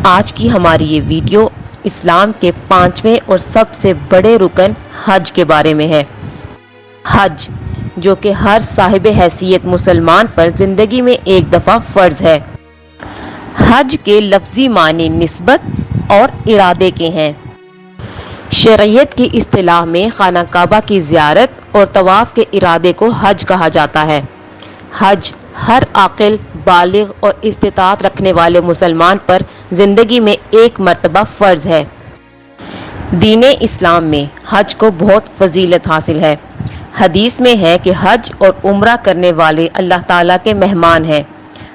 آج کی ہماری یہ ویڈیو اسلام کے 5ویں اور سب سے بڑے رکن حج کے بارے میں ہے۔ حج جو کہ ہر صاحب حیثیت مسلمان پر زندگی میں ایک دفعہ فرض ہے۔ حج کے لفظی معنی نسبت اور ارادے کے ہیں۔ شریعت کی اصطلاح میں خانہ کعبہ کی زیارت اور طواف کے ارادے کو حج کہا جاتا ہے۔ حج ہر عاقل، بالغ اور استطاعت رکھنے والے مسلمان پر زندگی میں ایک مرتبہ فرض ہے۔ دین اسلام میں حج کو بہت فضیلت حاصل ہے۔ حدیث میں ہے کہ حج اور عمرہ کرنے والے اللہ تعالیٰ کے مہمان ہیں۔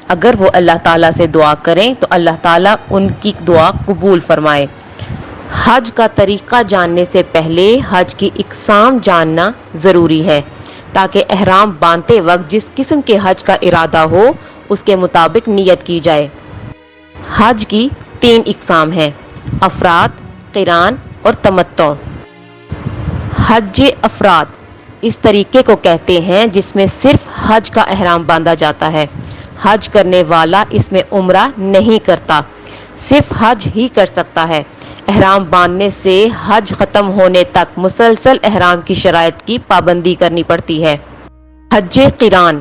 اگر وہ اللہ تعالیٰ سے دعا کریں تو اللہ تعالیٰ ان کی دعا قبول فرمائے۔ حج کا طریقہ جاننے سے پہلے حج کی اقسام جاننا ضروری ہے تاکہ احرام باندھتے وقت جس قسم کے حج کا ارادہ ہو اس کے مطابق نیت کی جائے۔ حج کی 3 اقسام ہیں: افراد، قران اور تمتع۔ حج افراد اس طریقے کو کہتے ہیں جس میں صرف حج کا احرام باندھا جاتا ہے۔ حج کرنے والا اس میں عمرہ نہیں کرتا، صرف حج ہی کر سکتا ہے۔ احرام باندھنے سے حج ختم ہونے تک مسلسل احرام کی شرائط کی پابندی کرنی پڑتی ہے۔ حج قران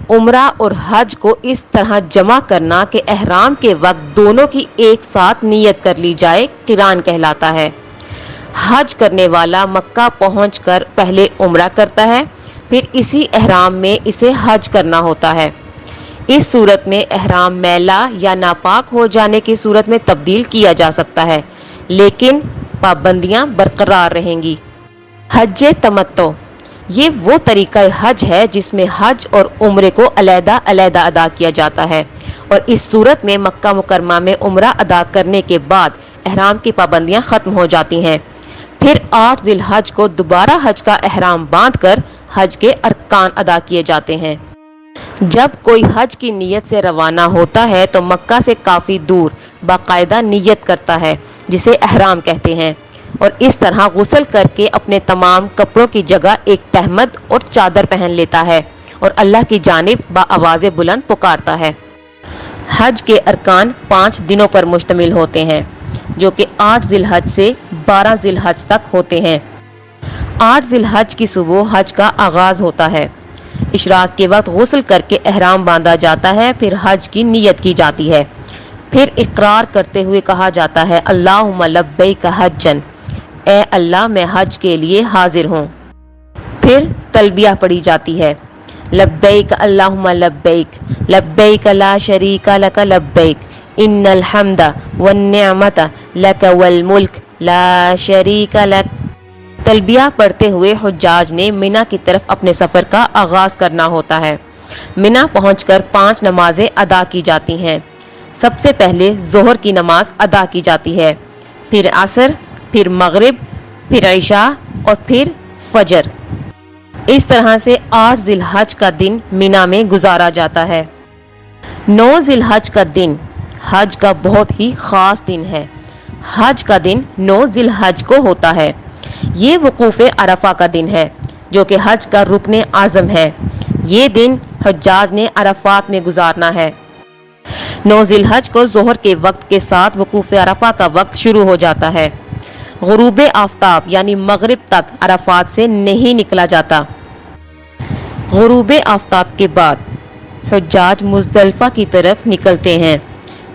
عمرہ اور حج کو اس طرح جمع کرنا کہ احرام کے وقت دونوں کی ایک ساتھ نیت کر لی جائے قران کہلاتا ہے۔ حج کرنے والا مکہ پہنچ کر پہلے عمرہ کرتا ہے، پھر اسی احرام میں اسے حج کرنا ہوتا ہے۔ اس صورت میں احرام میلا یا ناپاک ہو جانے کی صورت میں تبدیل کیا جا سکتا ہے، لیکن پابندیاں برقرار رہیں گی۔ حج تمتع یہ وہ طریقہ حج ہے جس میں حج اور عمرے کو علیحدہ علیحدہ ادا کیا جاتا ہے، اور اس صورت میں مکہ مکرمہ میں عمرہ ادا کرنے کے بعد احرام کی پابندیاں ختم ہو جاتی ہیں۔ پھر 8 ذی الحج کو دوبارہ حج کا احرام باندھ کر حج کے ارکان ادا کیے جاتے ہیں۔ جب کوئی حج کی نیت سے روانہ ہوتا ہے تو مکہ سے کافی دور باقاعدہ نیت کرتا ہے جسے احرام کہتے ہیں، اور اس طرح غسل کر کے اپنے تمام کپڑوں کی جگہ ایک تہمد اور چادر پہن لیتا ہے اور اللہ کی جانب بآواز بلند پکارتا ہے۔ حج کے ارکان 5 دنوں پر مشتمل ہوتے ہیں جو کہ 8 ذی الحج سے 12 ذی الحج تک ہوتے ہیں۔ 8 ذی الحج کی صبح حج کا آغاز ہوتا ہے۔ اشراق کے وقت غسل کر کے احرام باندھا جاتا ہے، پھر حج کی نیت کی جاتی ہے، پھر اقرار کرتے ہوئے کہا جاتا ہے اللہم لبیک حجن، اے اللہ میں حج کے لیے حاضر ہوں۔ پھر تلبیہ پڑھی جاتی ہے، لبیک اللہم لبیک، لبیک لا شریک لک لبیک، ان الحمد والنعمت لک والملک لا شریک لک۔ تلبیہ پڑھتے ہوئے حجاج نے منی کی طرف اپنے سفر کا آغاز کرنا ہوتا ہے۔ منی پہنچ کر 5 نمازیں ادا کی جاتی ہیں۔ سب سے پہلے ظہر کی نماز ادا کی جاتی ہے، پھر عصر، پھر مغرب، پھر عشاء اور پھر فجر۔ اس طرح سے 8 ذی الحج کا دن منی میں گزارا جاتا ہے۔ 9 ذی الحج کا دن حج کا بہت ہی خاص دن ہے۔ حج کا دن 9 ذی الحج کو ہوتا ہے۔ یہ وقوف عرفہ کا دن ہے جو کہ حج کا رکن اعظم ہے۔ یہ دن حجاج نے عرفات میں گزارنا ہے۔ 9 ذی الحج کو ظہر کے وقت کے ساتھ وقوف عرفہ کا وقت شروع ہو جاتا ہے۔ غروب آفتاب یعنی مغرب تک عرفات سے نہیں نکلا جاتا۔ غروب آفتاب کے بعد حجاج مزدلفہ کی طرف نکلتے ہیں۔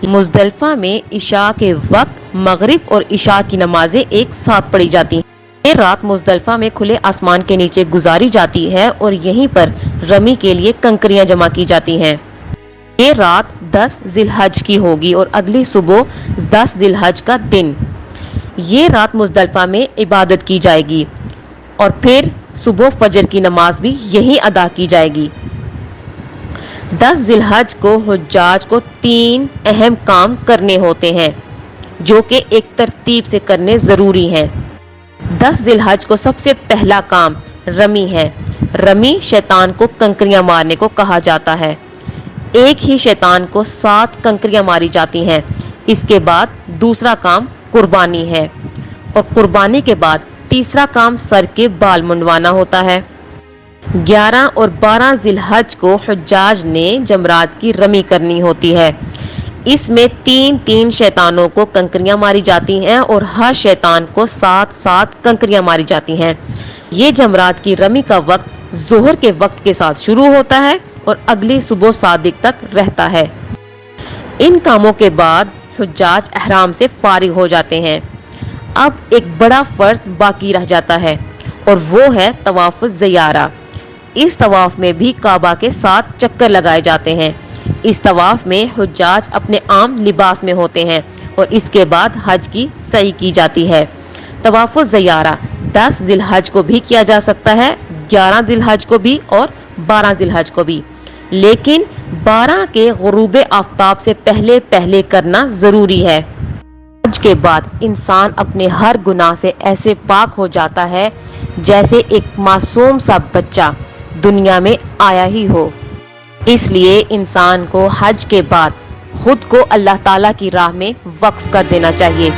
مزدلفہ میں عشاء کے وقت مغرب اور عشاء کی نمازیں ایک ساتھ پڑھی جاتی ہیں۔ یہ رات مزدلفہ میں کھلے آسمان کے نیچے گزاری جاتی ہے اور یہیں پر رمی کے لیے کنکریاں جمع کی جاتی ہیں۔ یہ رات 10 ذی الحج کی ہوگی اور اگلی صبح 10 ذی الحج کا دن یہ رات مزدلفہ میں عبادت کی جائے گی، اور پھر صبح فجر کی نماز بھی یہی ادا کی جائے گی۔ 10 ذی الحج کو حجاج کو 3 اہم کام کرنے ہوتے ہیں جو کہ ایک ترتیب سے کرنے ضروری ہیں۔ 10 ذی الحج کو سب سے پہلا کام رمی ہے۔ رمی شیطان کو کنکریاں مارنے کو کہا جاتا ہے۔ ایک ہی شیطان کو 7 کنکریاں ماری جاتی ہیں۔ اس کے بعد دوسرا کام قربانی ہے، اور قربانی کے بعد تیسرا کام سر کے بال منڈوانا ہوتا ہے۔ 11 اور 12 ذی الحج کو حجاج نے جمرات کی رمی کرنی ہوتی ہے۔ اس میں 3 شیطانوں کو کنکریاں ماری جاتی ہیں اور ہر شیطان کو 7 کنکریاں ماری جاتی ہیں۔ یہ جمرات کی رمی کا وقت ظہر کے وقت کے ساتھ شروع ہوتا ہے اور اگلی صبح صادق تک رہتا ہے۔ ان کاموں کے بعد حجاج احرام سے فارغ ہو جاتے ہیں۔ اب ایک بڑا فرض باقی رہ جاتا ہے اور وہ ہے طواف الزیارہ۔ اس طواف میں بھی کعبہ کے 7 چکر لگائے جاتے ہیں۔ اس طواف میں حجاج اپنے عام لباس میں ہوتے ہیں اور اس کے بعد حج کی سعی کی جاتی ہے۔ طواف الزیارہ 10 ذی الحج کو بھی کیا جا سکتا ہے، 11 ذی الحج کو بھی اور 12 ذی الحج کو بھی، لیکن 12 کے غروب آفتاب سے پہلے کرنا ضروری ہے۔ حج کے بعد انسان اپنے ہر گناہ سے ایسے پاک ہو جاتا ہے جیسے ایک معصوم سا بچہ دنیا میں آیا ہی ہو۔ اس لیے انسان کو حج کے بعد خود کو اللہ تعالیٰ کی راہ میں وقف کر دینا چاہیے۔